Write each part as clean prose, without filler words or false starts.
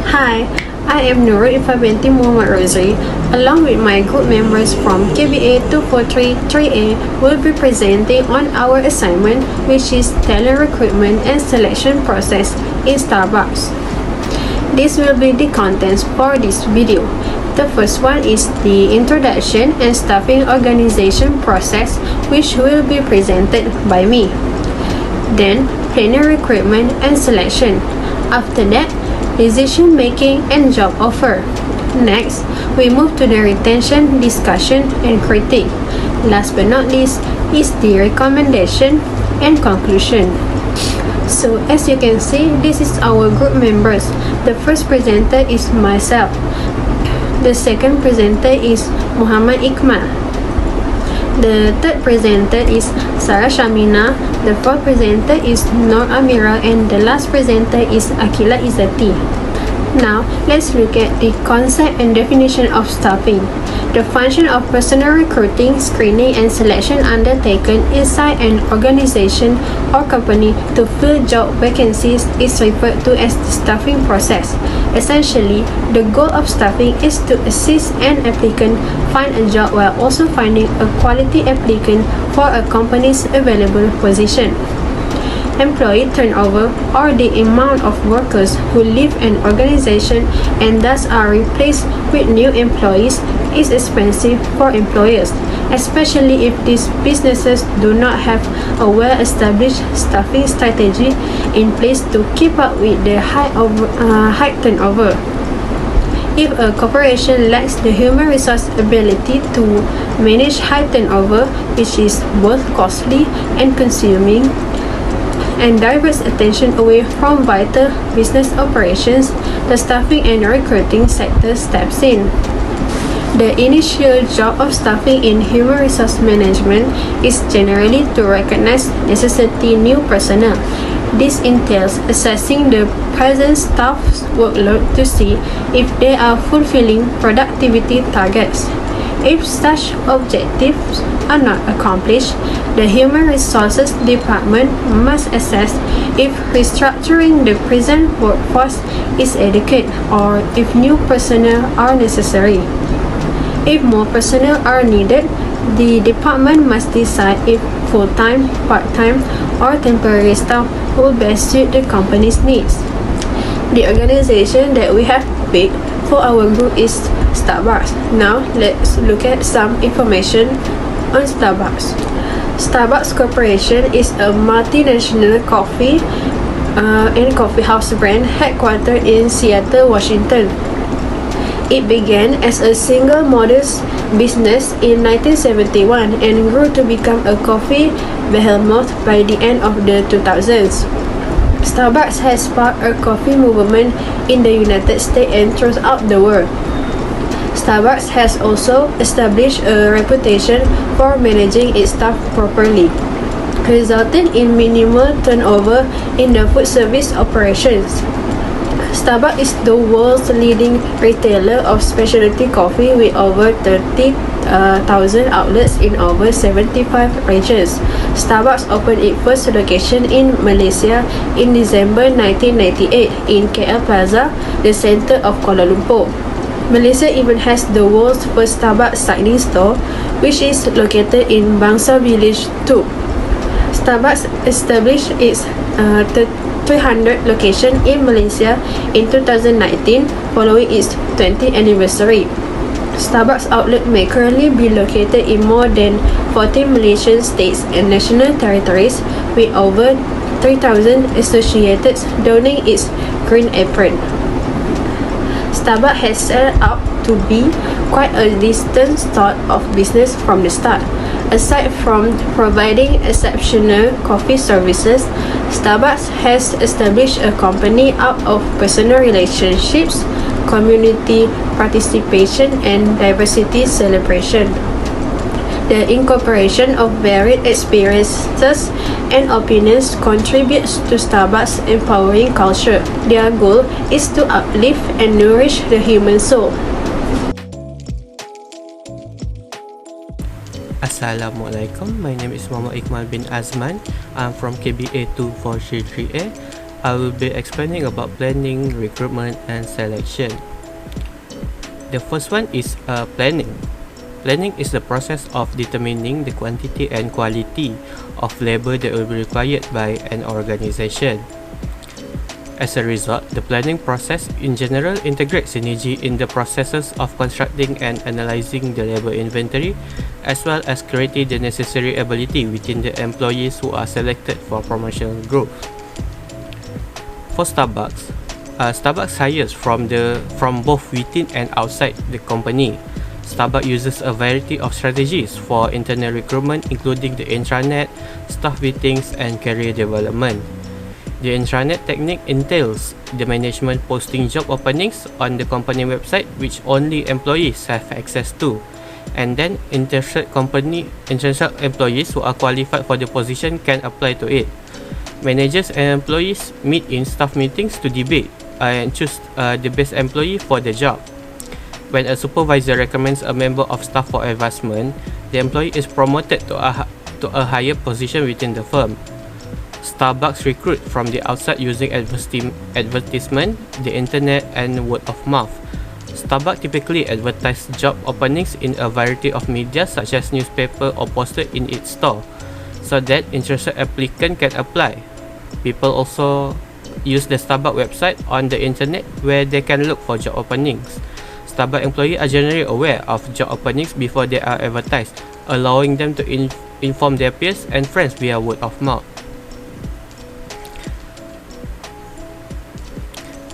Hi, I am Nurul binti Muhammad Rosary. Along with my group members from KBA2433A, will be presenting on our assignment, which is talent recruitment and selection process in Starbucks. This will be the contents for this video. The first one is the introduction and staffing organization process, which will be presented by me. Then, planning recruitment and selection. After that, decision making and job offer. Next, we move to the retention, discussion, and critique. Last but not least is the recommendation and conclusion. So as you can see, this is our group members. The first presenter is myself. The second presenter is Muhammad Iqmal. The third presenter is Sarah Shamina. The fourth presenter is Nur Amira, and the last presenter is Akila Izzati. Now, let's look at the concept and definition of staffing. The function of personal recruiting, screening, and selection undertaken inside an organization or company to fill job vacancies is referred to as the staffing process. Essentially, the goal of staffing is to assist an applicant find a job while also finding a quality applicant for a company's available position. Employee turnover, or the amount of workers who leave an organization and thus are replaced with new employees, is expensive for employers, especially if these businesses do not have a well-established staffing strategy in place to keep up with the high turnover. If a corporation lacks the human resource ability to manage high turnover, which is both costly and consuming, and diverts attention away from vital business operations, the staffing and recruiting sector steps in. The initial job of staffing in human resource management is generally to recognize necessity new personnel. This entails assessing the present staff's workload to see if they are fulfilling productivity targets. If such objectives are not accomplished, the Human Resources Department must assess if restructuring the present workforce is adequate or if new personnel are necessary. If more personnel are needed, the department must decide if full-time, part-time, or temporary staff will best suit the company's needs. The organization that we have picked for our group is Starbucks. Now, let's look at some information on Starbucks. Starbucks Corporation is a multinational coffee and coffee house brand headquartered in Seattle, Washington. It began as a single modest business in 1971 and grew to become a coffee behemoth by the end of the 2000s. Starbucks has sparked a coffee movement in the United States and throughout the world. Starbucks has also established a reputation for managing its staff properly, resulting in minimal turnover in the food service operations. Starbucks is the world's leading retailer of specialty coffee with over 30,000 outlets in over 75 regions. Starbucks opened its first location in Malaysia in December 1998 in KL Plaza, the center of Kuala Lumpur. Malaysia even has the world's first Starbucks signing store, which is located in Bangsa Village 2. Starbucks established its 300th location in Malaysia in 2019 following its 20th anniversary. Starbucks outlet may currently be located in more than 40 Malaysian states and national territories, with over 3,000 associates donning its green apron. Starbucks has set out to be quite a distant sort of business from the start. Aside from providing exceptional coffee services, Starbucks has established a company out of personal relationships, community participation, and diversity celebration. The incorporation of varied experiences and opinions contributes to Starbucks' empowering culture. Their goal is to uplift and nourish the human soul. Assalamualaikum, my name is Muhammad Iqmal bin Azman. I'm from KBA2433A. I will be explaining about planning, recruitment, and selection. The first one is planning. Planning is the process of determining the quantity and quality of labor that will be required by an organization. As a result, the planning process in general integrates synergy in the processes of constructing and analyzing the labor inventory, as well as creating the necessary ability within the employees who are selected for promotional growth. For Starbucks, Starbucks hires from both within and outside the company. Starbucks uses a variety of strategies for internal recruitment, including the intranet, staff meetings, and career development. The intranet technique entails the management posting job openings on the company website, which only employees have access to, and then interested employees who are qualified for the position can apply to it. Managers and employees meet in staff meetings to debate and choose the best employee for the job. When a supervisor recommends a member of staff for advancement, the employee is promoted to a higher position within the firm. Starbucks recruit from the outside using advertisement, the internet, and word of mouth. Starbucks typically advertises job openings in a variety of media such as newspaper or poster in its store, so that interested applicant can apply. People also use the Starbucks website on the internet where they can look for job openings. Starbucks employees are generally aware of job openings before they are advertised, allowing them to inform their peers and friends via word of mouth.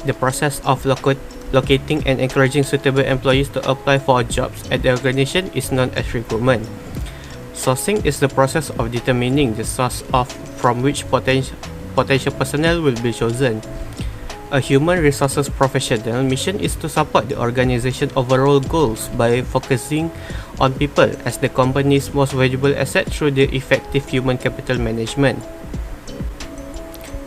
The process of locating and encouraging suitable employees to apply for jobs at the organization is known as recruitment. Sourcing is the process of determining the source from which potential personnel will be chosen. A human resources professional mission is to support the organization's overall goals by focusing on people as the company's most valuable asset through the effective human capital management.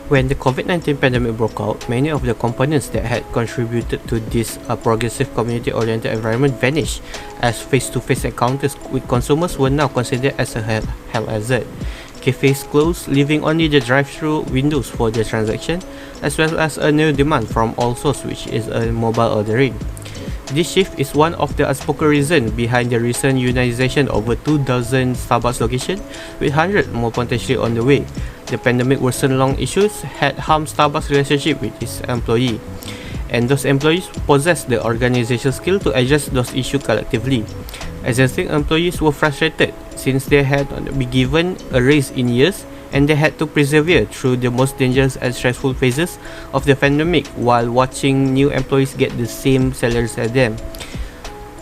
When the COVID-19 pandemic broke out, many of the components that had contributed to this progressive community-oriented environment vanished, as face-to-face encounters with consumers were now considered as a health hazard. Cafes closed, leaving only the drive-through windows for the transaction, as well as a new demand from all sources, which is mobile ordering. This shift is one of the unspoken reasons behind the recent unionization of over 2,000 Starbucks locations, with hundreds more potentially on the way. The pandemic worsened long issues had harmed Starbucks' relationship with its employees, and those employees possess the organizational skill to address those issues collectively. Existing employees were frustrated since they had not been given a raise in years, and they had to persevere through the most dangerous and stressful phases of the pandemic while watching new employees get the same salaries as them.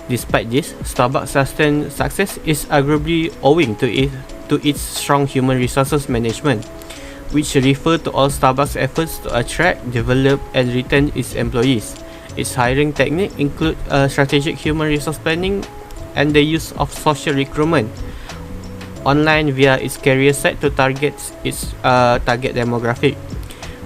Despite this, Starbucks' sustained success is arguably owing to its strong human resources management, which refer to all Starbucks' efforts to attract, develop, and retain its employees. Its hiring technique include strategic human resource planning and the use of social recruitment online via its career site to target its target demographic.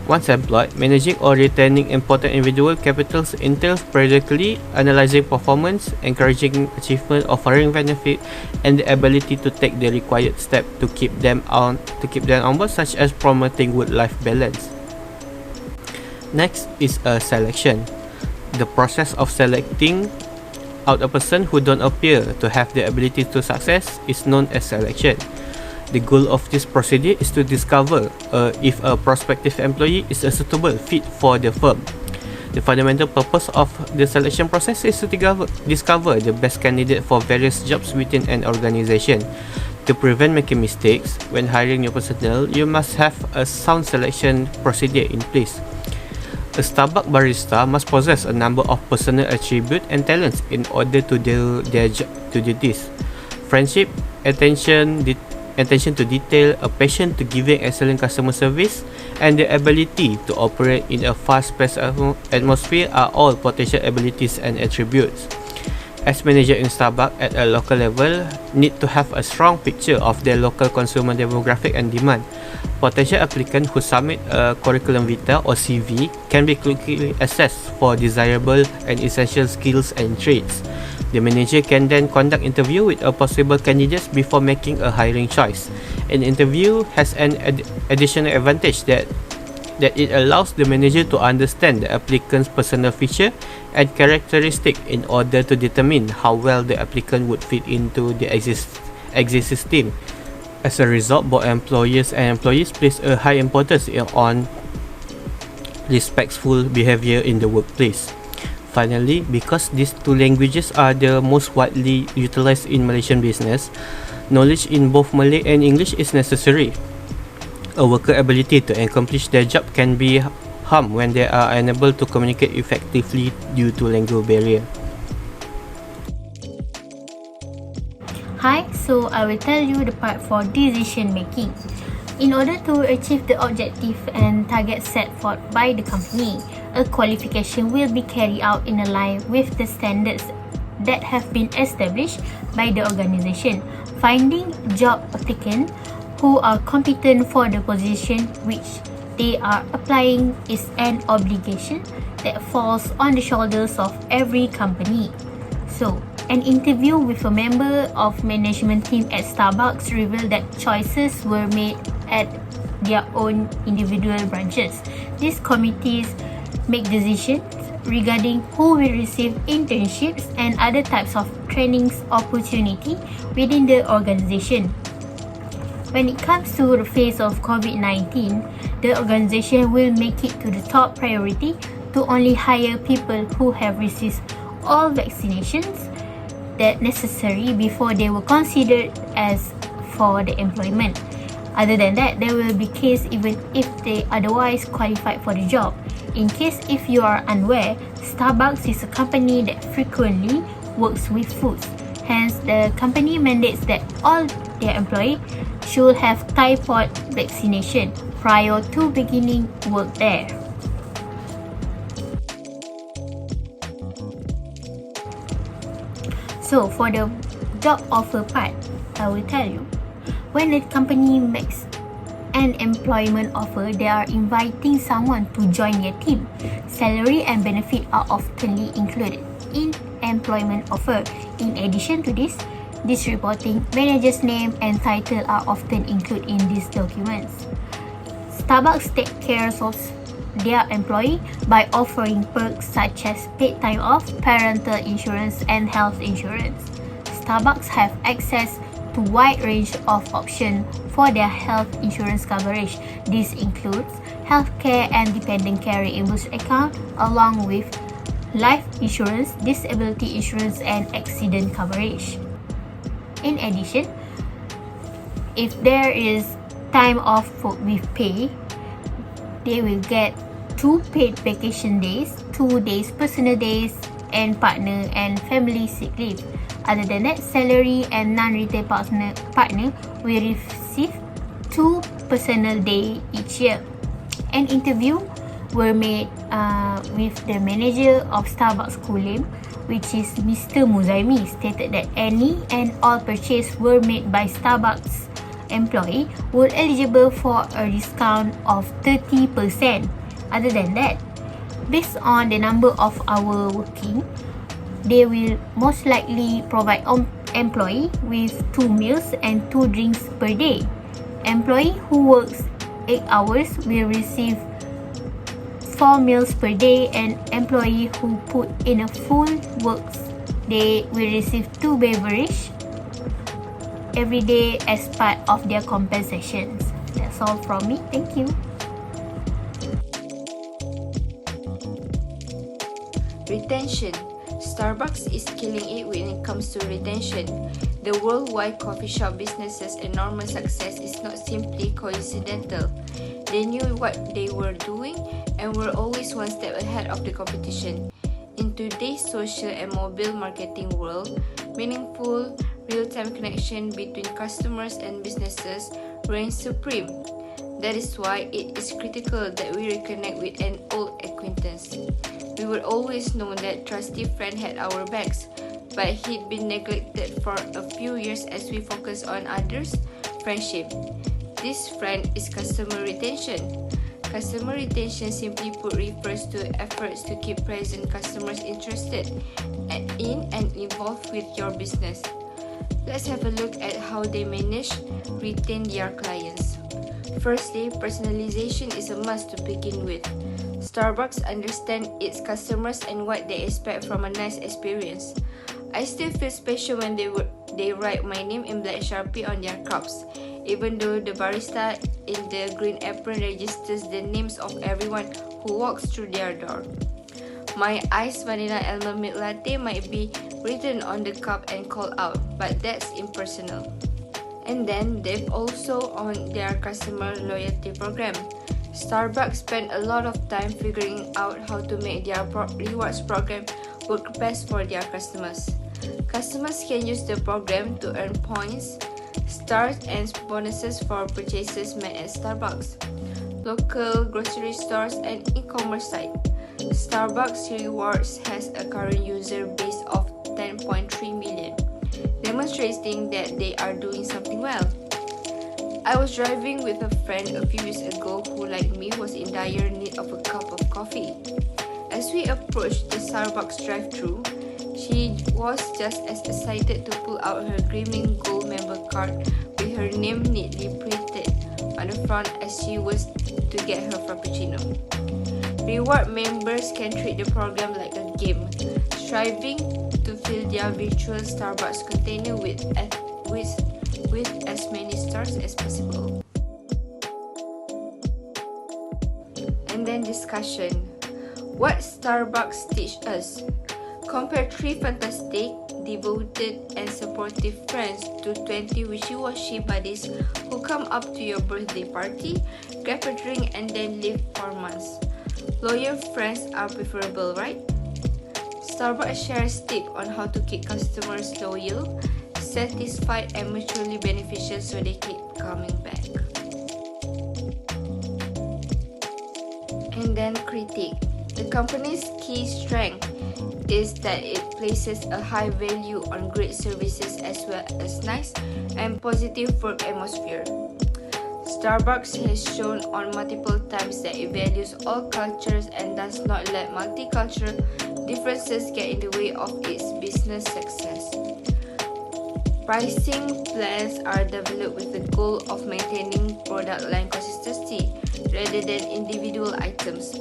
Once employed, managing or retaining important individual capitals entails periodically analyzing performance, encouraging achievement of hiring benefit, and the ability to take the required step to keep them on board, such as promoting work-life balance. Next is a selection. The process of selecting out a person who don't appear to have the ability to success is known as selection. The goal of this procedure is to discover if a prospective employee is a suitable fit for the firm. The fundamental purpose of the selection process is to discover the best candidate for various jobs within an organization. To prevent making mistakes when hiring new personnel, you must have a sound selection procedure in place. A Starbucks barista must possess a number of personal attributes and talents in order to do this: friendship, attention to detail, a passion to giving excellent customer service, and the ability to operate in a fast-paced atmosphere are all potential abilities and attributes. As manager in Starbucks at a local level, need to have a strong picture of their local consumer demographic and demand. Potential applicants who submit a curriculum vitae or CV can be quickly assessed for desirable and essential skills and traits. The manager can then conduct interview with a possible candidates before making a hiring choice. An interview has an additional advantage that that it allows the manager to understand the applicant's personal feature and characteristic in order to determine how well the applicant would fit into the existing team. As a result, both employers and employees place a high importance on respectful behavior in the workplace. Finally, because these two languages are the most widely utilized in Malaysian business, knowledge in both Malay and English is necessary. A worker's ability to accomplish their job can be harmed when they are unable to communicate effectively due to language barrier. Hi, so I will tell you the part for decision making. In order to achieve the objective and target set forth by the company, a qualification will be carried out in line with the standards that have been established by the organization. Finding job applicants who are competent for the position which they are applying is an obligation that falls on the shoulders of every company. So, an interview with a member of management team at Starbucks revealed that choices were made at their own individual branches. These committees make decisions regarding who will receive internships and other types of training opportunity within the organization. When it comes to the phase of COVID-19, the organization will make it to the top priority to only hire people who have received all vaccinations that necessary before they were considered as for the employment. Other than that, there will be case even if they otherwise qualified for the job. In case if you are unaware, Starbucks is a company that frequently works with foods. Hence, the company mandates that all their employees should have typhoid vaccination prior to beginning work there. So, for the job offer part, I will tell you. When a company makes an employment offer, they are inviting someone to join their team. Salary and benefit are often included in employment offer. In addition to this reporting, manager's name and title are often included in these documents. Starbucks takes care of their employee by offering perks such as paid time off, parental insurance, and health insurance. Starbucks have access to wide range of options for their health insurance coverage. This includes healthcare and dependent care reimbursement account, along with life insurance, disability insurance, and accident coverage. In addition, if there is time off with pay, they will get 2 paid vacation days, 2 days personal days, and partner and family sick leave. Other than that, salary and non-retail partner will receive 2 personal days each year. An interview were made with the manager of Starbucks Kulim, which is Mr. Muzaimi, stated that any and all purchases were made by Starbucks employee were eligible for a discount of 30%. Other than that, based on the number of hours working, they will most likely provide employee with 2 meals and 2 drinks per day. Employee who works 8 hours will receive 4 meals per day, and employee who put in a full works day will receive 2 beverages every day as part of their compensations. That's all from me. Thank you. Retention. Starbucks is killing it when it comes to retention. The worldwide coffee shop business's enormous success is not simply coincidental. They knew what they were doing and were always one step ahead of the competition. In today's social and mobile marketing world, meaningful, real-time connection between customers and businesses reigns supreme. That is why it is critical that we reconnect with an old acquaintance. We were always known that trusty friend had our backs, but he'd been neglected for a few years as we focus on others' friendship. This friend is customer retention. Customer retention, simply put, refers to efforts to keep present customers interested in and involved with your business. Let's have a look at how they manage retain their clients. Firstly, personalization is a must to begin with. Starbucks understands its customers and what they expect from a nice experience. I still feel special when they write my name in black Sharpie on their cups, even though the barista in the green apron registers the names of everyone who walks through their door. My iced vanilla almond milk latte might be written on the cup and called out, but that's impersonal. And then they've also on their customer loyalty program. Starbucks spent a lot of time figuring out how to make their rewards program work best for their customers. Customers can use the program to earn points, stars, and bonuses for purchases made at Starbucks, local grocery stores, and e-commerce sites. Starbucks Rewards has a current user base of 10.3 million, demonstrating that they are doing something well. I was driving with a friend a few weeks ago who, like me, was in dire need of a cup of coffee. As we approached the Starbucks drive-thru, she was just as excited to pull out her gleaming gold member card with her name neatly printed on the front as she was to get her frappuccino. Reward members can treat the program like a game, striving to fill their virtual Starbucks container with as many stars as possible. And then discussion. What Starbucks teach us? Compare 3 fantastic, devoted, and supportive friends to 20 wishy-washy buddies who come up to your birthday party, grab a drink, and then leave for months. Loyal friends are preferable, right? Starbucks shares tips on how to keep customers loyal, satisfied, and mutually beneficial so they keep coming back. And then critique. The company's key strength is that it places a high value on great services as well as nice and positive work atmosphere. Starbucks has shown on multiple times that it values all cultures and does not let multicultural differences get in the way of its business success. Pricing plans are developed with the goal of maintaining product line consistency rather than individual items.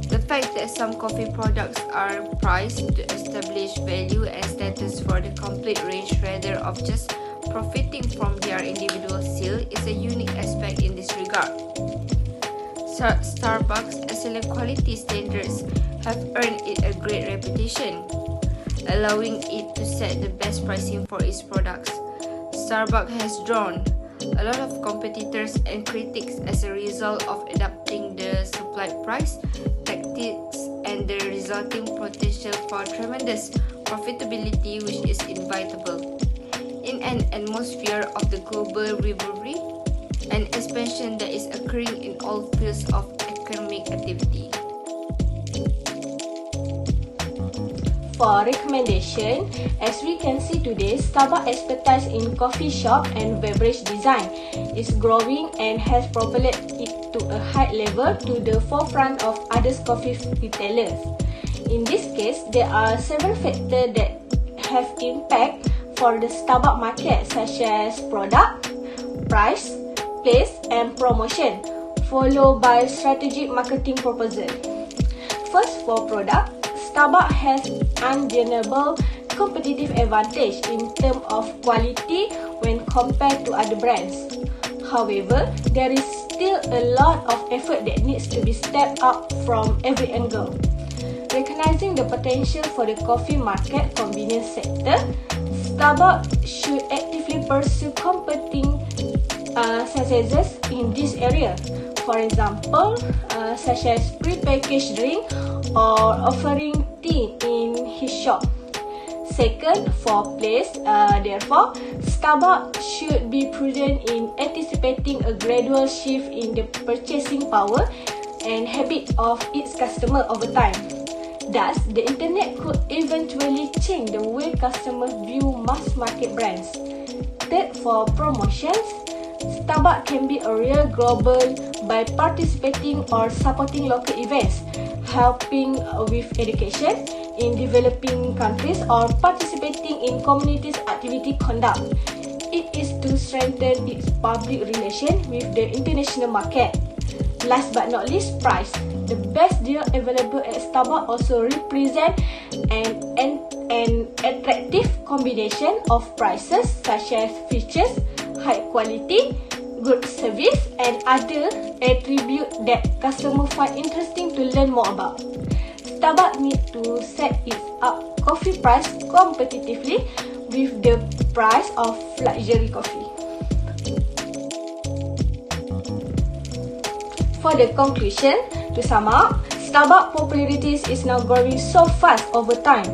The fact that some coffee products are priced to establish value and status for the complete range rather of just profiting from their individual sale is a unique aspect in this regard. Starbucks' excellent quality standards have earned it a great reputation, allowing it to set the best pricing for its products. Starbucks has drawn a lot of competitors and critics as a result of adapting the supply price tactics and the resulting potential for tremendous profitability, which is inevitable. In an atmosphere of the global rivalry and expansion that is occurring in all fields of economic activity. For recommendation, as we can see today, Starbucks' expertise in coffee shop and beverage design is growing and has propelled it to a high level to the forefront of other coffee retailers. In this case, there are several factors that have impact for the Starbucks market, such as product, price, place, and promotion, followed by strategic marketing proposal. First, for product, Starbucks has undeniable competitive advantage in terms of quality when compared to other brands. However, there is still a lot of effort that needs to be stepped up from every angle. Recognizing the potential for the coffee market convenience sector, Starbucks should actively pursue competing successes in this area. For example, such as pre-packaged drink or offering tea in his shop. Second, for place, therefore, Starbucks should be prudent in anticipating a gradual shift in the purchasing power and habit of its customer over time. Thus, the internet could eventually change the way customers view mass market brands. Third, for promotions, Starbucks can be a real global by participating or supporting local events, helping with education in developing countries, or participating in communities activity conduct. It is to strengthen its public relation with the international market. Last but not least, price. The best deal available at Starbucks also represent an attractive combination of prices such as features, high quality, good service, and other attributes that customers find interesting to learn more about. Starbucks needs to set its coffee price competitively with the price of luxury coffee. For the conclusion, to sum up, Starbucks popularity is now growing so fast over time.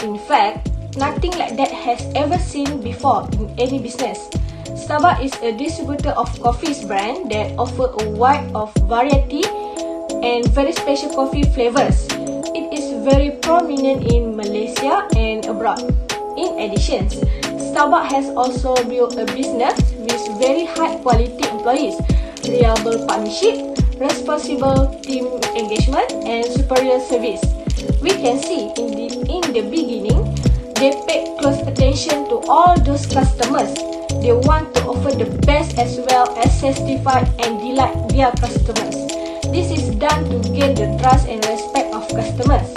In fact, nothing like that has ever seen before in any business. Starbucks is a distributor of coffees brand that offer a wide of variety and very special coffee flavors. It is very prominent in Malaysia and abroad. In addition, Starbucks has also built a business with very high quality employees, reliable partnership, responsible team engagement, and superior service. We can see in the beginning, they paid close attention to all those customers. They want to offer the best as well as satisfy and delight their customers. This is done to gain the trust and respect of customers.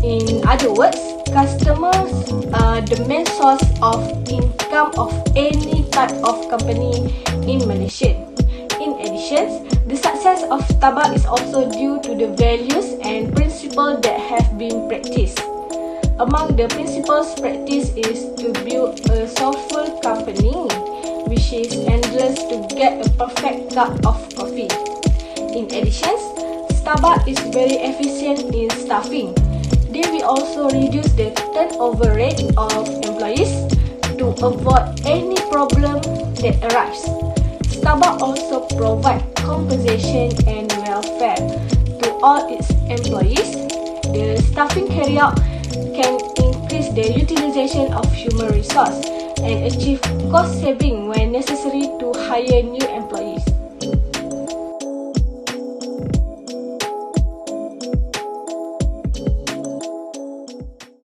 In other words, customers are the main source of income of any type of company in Malaysia. In addition, the success of Starbucks is also due to the values and principles that have been practiced. Among the principles practiced is to build a soulful company, which is endless to get a perfect cup of coffee. In addition, Starbucks is very efficient in staffing. They will also reduce the turnover rate of employees to avoid any problem that arises. Starbucks also provides compensation and welfare to all its employees. The staffing carryout can increase the utilization of human resource and achieve cost saving when necessary to hire new employees.